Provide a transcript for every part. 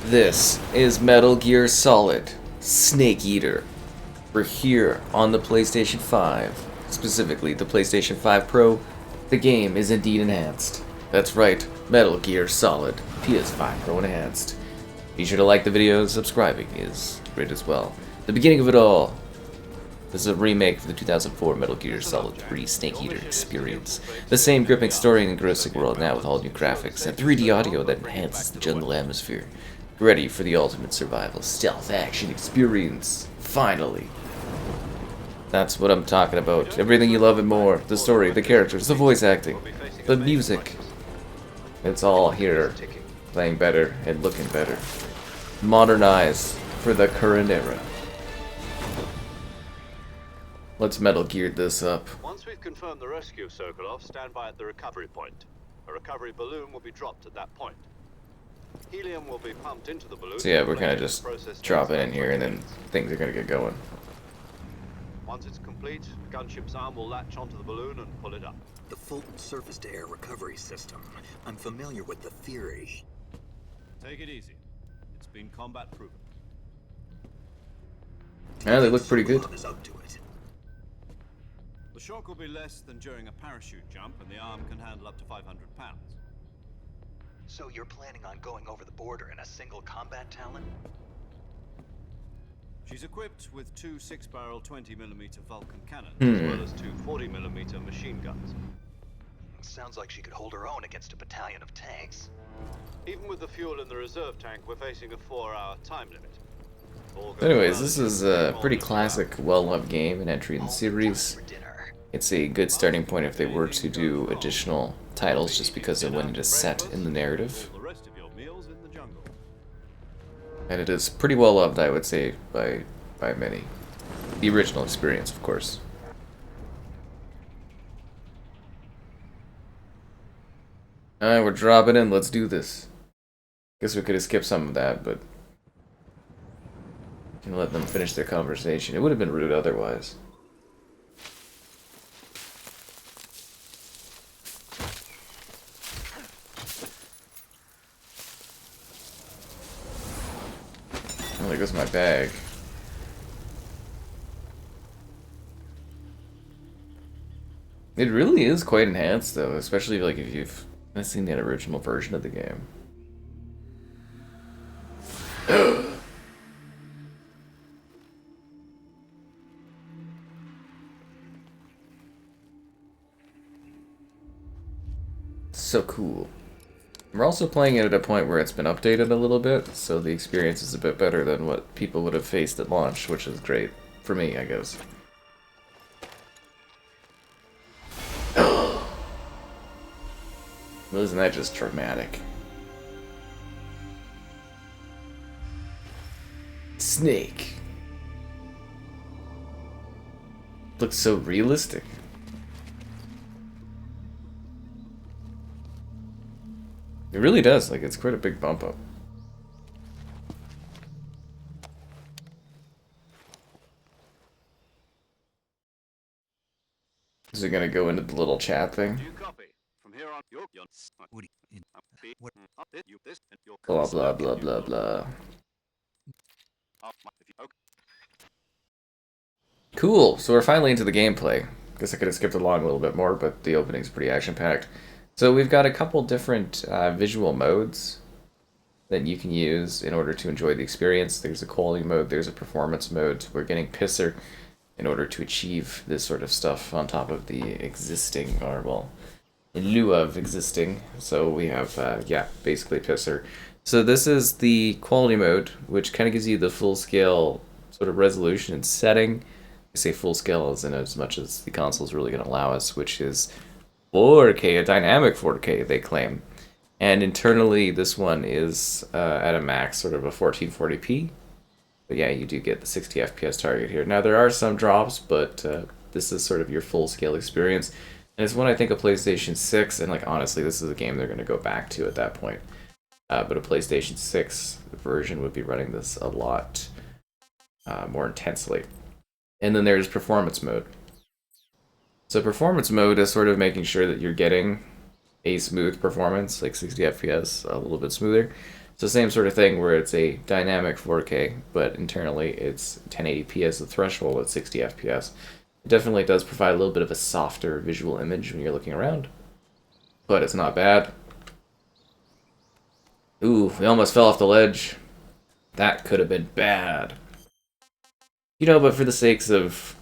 This is Metal Gear Solid Snake Eater. We're here on the PlayStation 5, specifically the PlayStation 5 Pro. The game is indeed enhanced. That's right, Metal Gear Solid PS5 Pro Enhanced. Be sure to like the video and subscribing is great as well. The beginning of it all. This is a remake for the 2004 Metal Gear Solid 3 Snake Eater experience. The same gripping story and engrossing world now with all new graphics and 3D audio that enhances the jungle atmosphere. Ready for the ultimate survival stealth action experience. Finally. That's what I'm talking about. Everything you love and more. The story, the characters, the voice acting, the music. It's all here. Playing better and looking better. Modernize for the current era. Let's Metal Gear this up. Once we've confirmed the rescue of Sokolov, stand by at the recovery point. A recovery balloon will be dropped at that point. Helium will be pumped into the balloon. So yeah, we're kind of just dropping in here and then things are going to get going. Once it's complete, the gunship's arm will latch onto the balloon and pull it up. The Fulton surface-to-air recovery system. I'm familiar with the theory. Take it easy. It's been combat proven. Yeah, they look pretty good. Is up to it. The shock will be less than during a parachute jump, and the arm can handle up to 500 pounds. So you're planning on going over the border in a single combat Talon? She's equipped with two 6-barrel 20mm Vulcan cannons, as well as two 40mm machine guns. Sounds like she could hold her own against a battalion of tanks. Even with the fuel in the reserve tank, we're facing a 4-hour time limit. Anyways, this is a pretty classic, well-loved game and entry in the series. It's a good starting point if they were to do additional titles just because of when it is set in the narrative. And it is pretty well loved, I would say, by many. The original experience, of course. Alright, we're dropping in, let's do this. Guess we could have skipped some of that, but can let them finish their conversation. It would have been rude otherwise. Oh, there goes my bag. It really is quite enhanced, though, especially like if you've seen that original version of the game. So cool. We're also playing it at a point where it's been updated a little bit, so the experience is a bit better than what people would have faced at launch, which is great for me, I guess. Isn't that just dramatic? Snake. Looks so realistic. It really does, like, it's quite a big bump up. Is it gonna go into the little chat thing? Blah blah blah blah blah. Cool, so we're finally into the gameplay. Guess I could have skipped along a little bit more, but the opening's pretty action-packed. So we've got a couple different visual modes that you can use in order to enjoy the experience. There's a quality mode, there's a performance mode. We're getting pisser in order to achieve this sort of stuff on top of the existing, or well, in lieu of existing. So we have, yeah, basically pisser. So this is the quality mode, which kind of gives you the full-scale sort of resolution and setting. I say full-scale as in as much as the console is really going to allow us, which is 4K, a dynamic 4K, they claim. And internally, this one is at a max, sort of a 1440p. But yeah, you do get the 60 FPS target here. Now, there are some drops, but this is sort of your full-scale experience. And it's one I think a PlayStation 6, and like honestly, this is a game they're going to go back to at that point. But a PlayStation 6 version would be running this a lot more intensely. And then there's performance mode. So performance mode is sort of making sure that you're getting a smooth performance, like 60 FPS, a little bit smoother. So same sort of thing where it's a dynamic 4K, but internally it's 1080p as the threshold at 60 FPS. It definitely does provide a little bit of a softer visual image when you're looking around, but it's not bad. Ooh, we almost fell off the ledge. That could have been bad. You know, but for the sakes of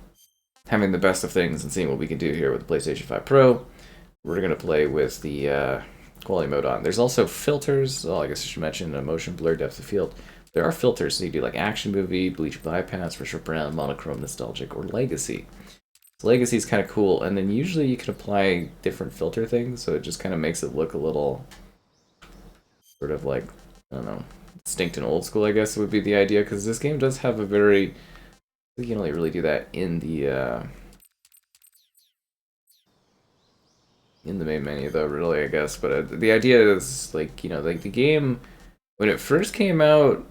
having the best of things and seeing what we can do here with the PlayStation 5 Pro, we're going to play with the quality mode on. There's also filters. Oh, I guess I should mention motion blur, depth of field. There are filters, so you do like action movie, bleach bypass, for brown, monochrome, nostalgic, or legacy. So legacy is kind of cool, and then usually you can apply different filter things, so it just kind of makes it look a little sort of like, I don't know, distinct and old school, I guess would be the idea, because this game does have a very, you can only really do that in the main menu though, really, I guess. But the idea is, like, you know, like the game, when it first came out,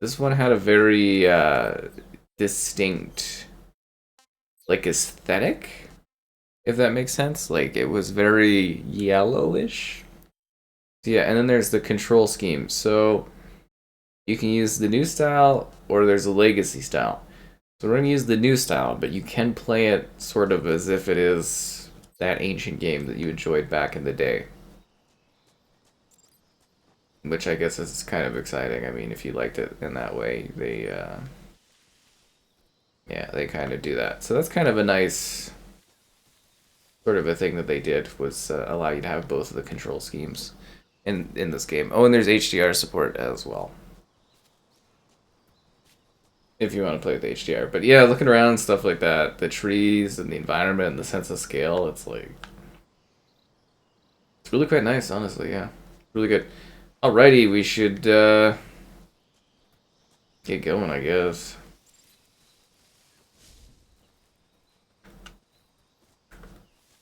this one had a very distinct, like, aesthetic, if that makes sense. Like, it was very yellowish. So, yeah, and then there's the control scheme. So you can use the new style, or there's a legacy style. So we're going to use the new style, but you can play it sort of as if it is that ancient game that you enjoyed back in the day. Which I guess is kind of exciting. I mean, if you liked it in that way, they, yeah, they kind of do that. So that's kind of a nice sort of a thing that they did, was allow you to have both of the control schemes in this game. Oh, and there's HDR support as well, if you want to play with HDR. But yeah, looking around and stuff like that, the trees and the environment and the sense of scale, it's like, it's really quite nice, honestly. Yeah, really good. Alrighty, we should get going, I guess.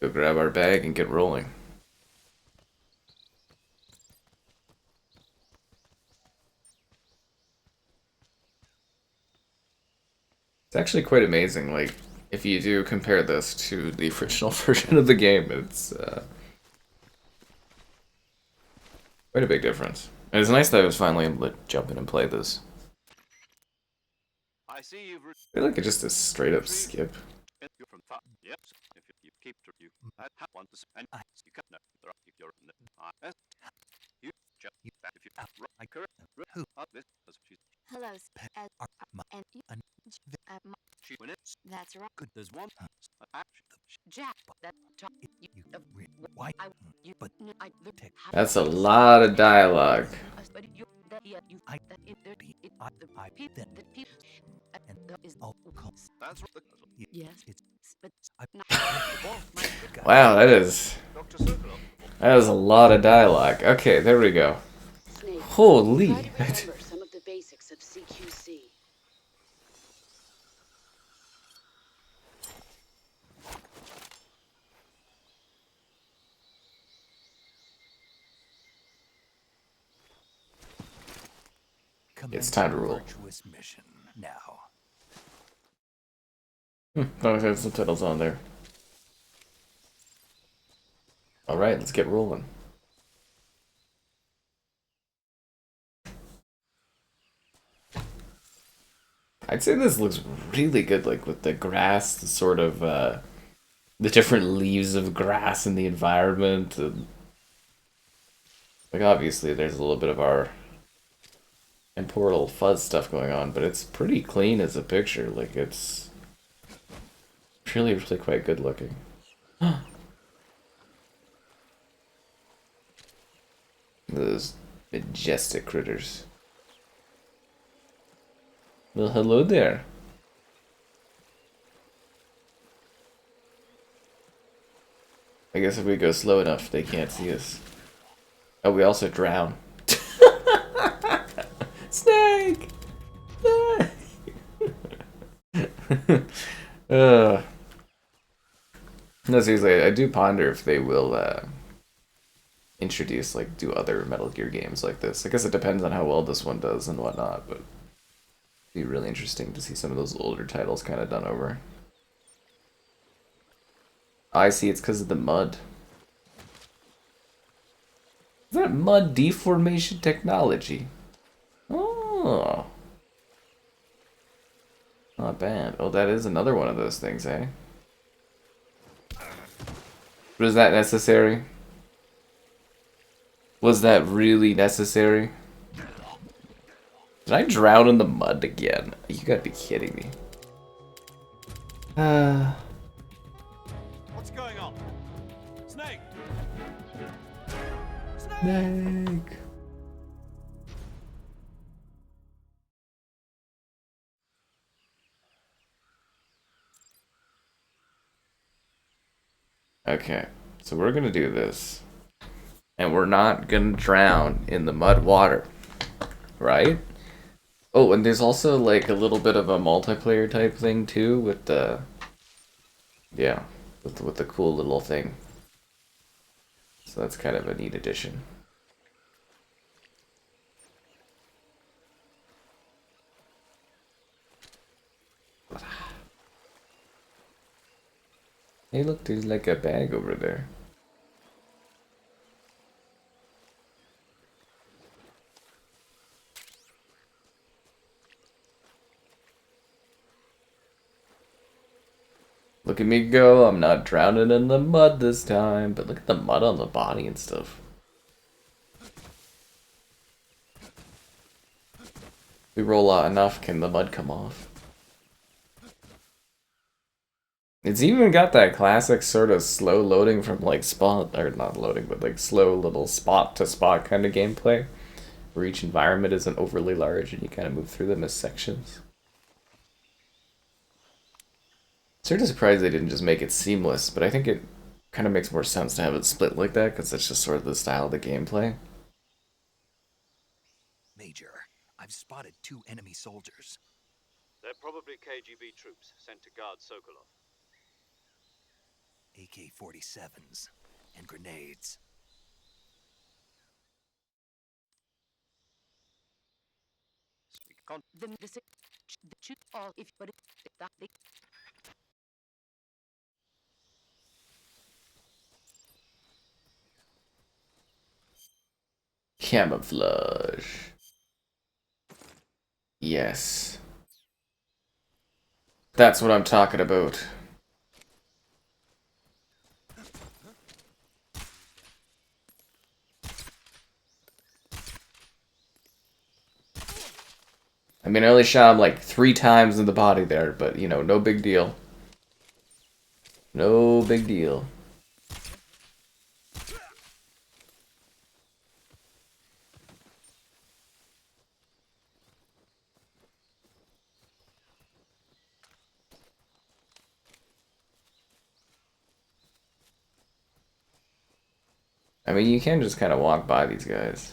Go grab our bag and get rolling. It's actually quite amazing, like, if you do compare this to the original version of the game, it's quite a big difference. And it's nice that I was finally able to jump in and play this. I see you've I feel like it's just a straight up skip. you're from yes. If you keep you I have one to and you can know if you're in the you just if you I correct who this Hello, and she when it's that's right, good. There's one Jack. That Why? but I That's a lot of dialogue. that's yes, but Wow, that is a lot of dialogue. Okay, there we go. Snake. Holy. Try to remember some of the basics of CQC. It's time to roll. Virtuous mission now. Oh, there's subtitles on there. Alright, let's get rolling. I'd say this looks really good, like with the grass, the sort of, the different leaves of grass in the environment. And, like, obviously there's a little bit of our temporal fuzz stuff going on, but it's pretty clean as a picture. Like, it's really, really quite good looking. Those majestic critters. Well, hello there. I guess if we go slow enough, they can't see us. Oh, we also drown. Snake! Snake! No, seriously, I do ponder if they will introduce, like, do other Metal Gear games like this. I guess it depends on how well this one does and whatnot, but it'd be really interesting to see some of those older titles kind of done over. I see, it's because of the mud. Is that mud deformation technology? Oh. Not bad. Oh, that is another one of those things, eh? Was that necessary? Was that really necessary? Did I drown in the mud again? You gotta be kidding me. What's going on? Snake! Snake. Okay, so we're gonna do this. And we're not gonna drown in the mud water. Right? Oh, and there's also like a little bit of a multiplayer type thing too with the... Yeah, with the cool little thing. So that's kind of a neat addition. Hey look, there's like a bag over there. Look at me go, I'm not drowning in the mud this time. But look at the mud on the body and stuff. We roll out enough, can the mud come off? It's even got that classic sort of slow loading from like spot, or not loading, but like slow little spot to spot kind of gameplay. Where each environment isn't overly large and you kind of move through them as sections. Sort of surprised they didn't just make it seamless, but I think it kind of makes more sense to have it split like that, because that's just sort of the style of the gameplay. Major, I've spotted 2 enemy soldiers. They're probably KGB troops sent to guard Sokolov. AK-47s and grenades. The shoot all if but if that they Camouflage. Yes. That's what I'm talking about. I mean, I only shot him like 3 times in the body there, but you know, no big deal. No big deal. I mean, you can just kind of walk by these guys.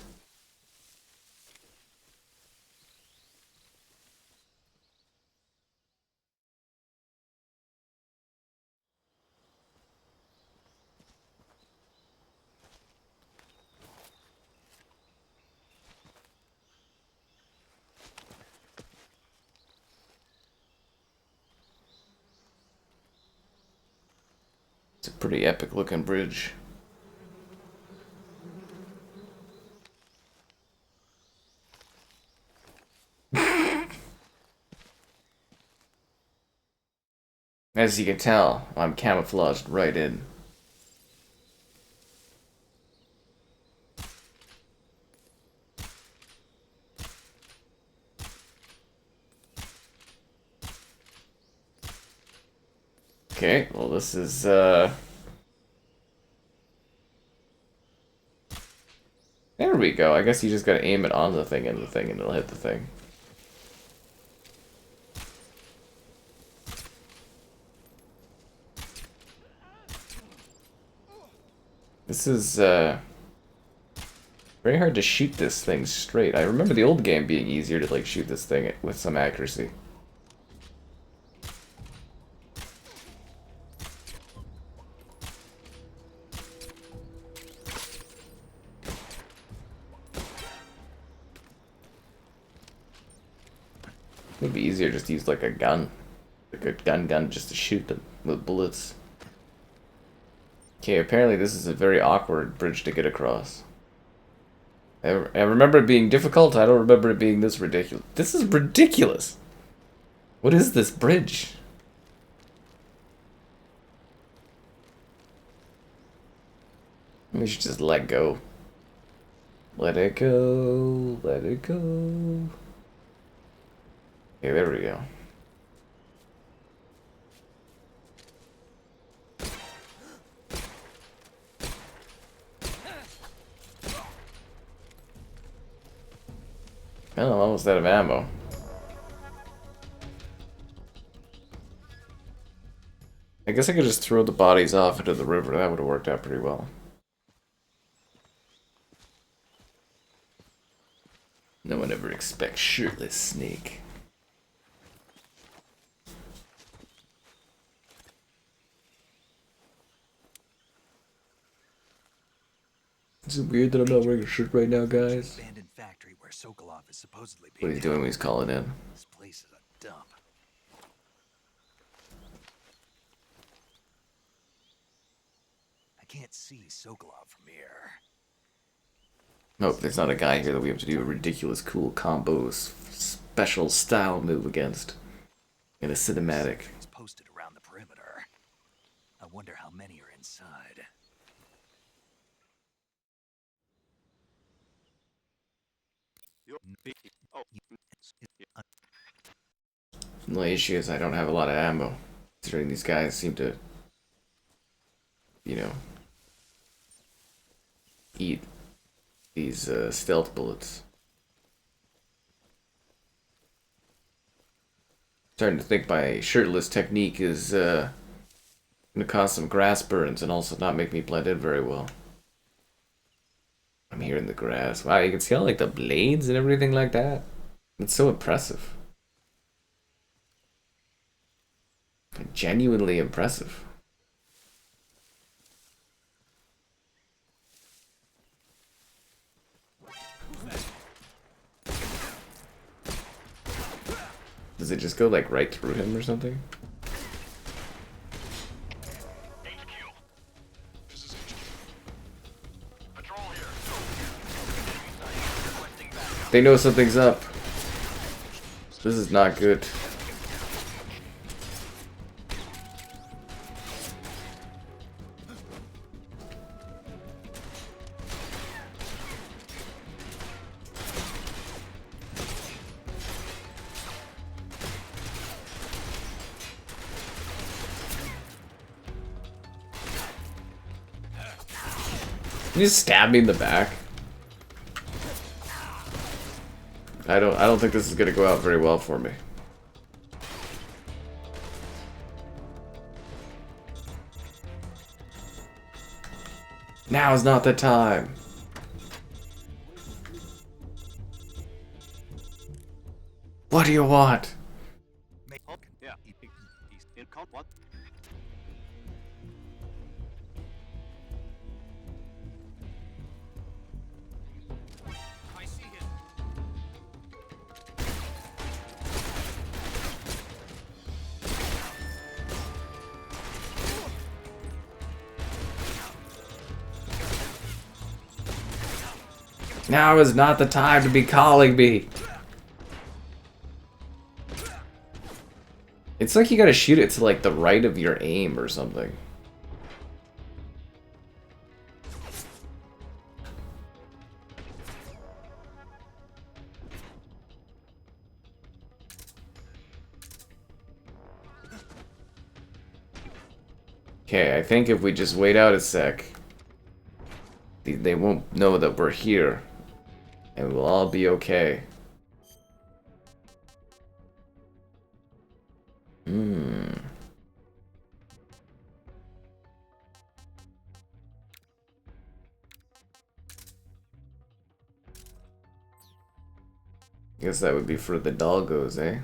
It's a pretty epic looking bridge. As you can tell, I'm camouflaged right in. Okay, well this is, There we go. I guess you just gotta aim it on the thing and it'll hit the thing. This is, very hard to shoot this thing straight. I remember the old game being easier to, like, shoot this thing with some accuracy. It'd be easier just to use, like, a gun. Like a gun just to shoot them with bullets. Okay, apparently this is a very awkward bridge to get across. I remember it being difficult. I don't remember it being this ridiculous. This is ridiculous. What is this bridge? We should just let go. Let it go. Let it go. Okay, there we go. Oh, almost out of ammo. I guess I could just throw the bodies off into the river. That would have worked out pretty well. No one ever expects shirtless Snake. Is it weird that I'm not wearing a shirt right now, guys? Abandoned factory where Sokolov is supposedly What being he's doing when he's calling in. This place is a dump. I can't see Sokolov from here. Nope, there's not a guy here that we have to do a ridiculous cool combos special style move against in a cinematic. It's posted around the perimeter. I wonder how many are inside. The only issue is I don't have a lot of ammo. Considering these guys seem to, you know, eat these stealth bullets. Starting to think my shirtless technique is gonna cause some grass burns and also not make me blend in very well. I'm here in the grass. Wow, you can see all like the blades and everything like that. It's so impressive. Genuinely impressive. Does it just go like right through him or something? They know something's up. This is not good. You just stab me in the back. I don't think this is gonna go out very well for me. Now is not the time. What do you want? Yeah, he's in what? I see him. Now is not the time to be calling me. It's like you gotta shoot it to like the right of your aim or something. Okay, I think if we just wait out a sec, they won't know that we're here, and we'll all be okay. Guess that would be for the doggos, eh?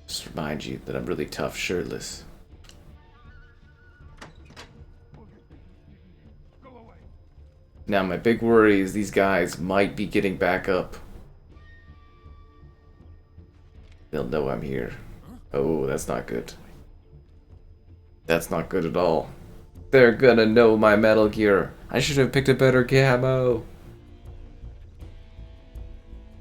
Just remind you that I'm really tough shirtless. Now my big worry is these guys might be getting back up. They'll know I'm here. Oh, that's not good. That's not good at all. They're gonna know my Metal Gear. I should have picked a better camo.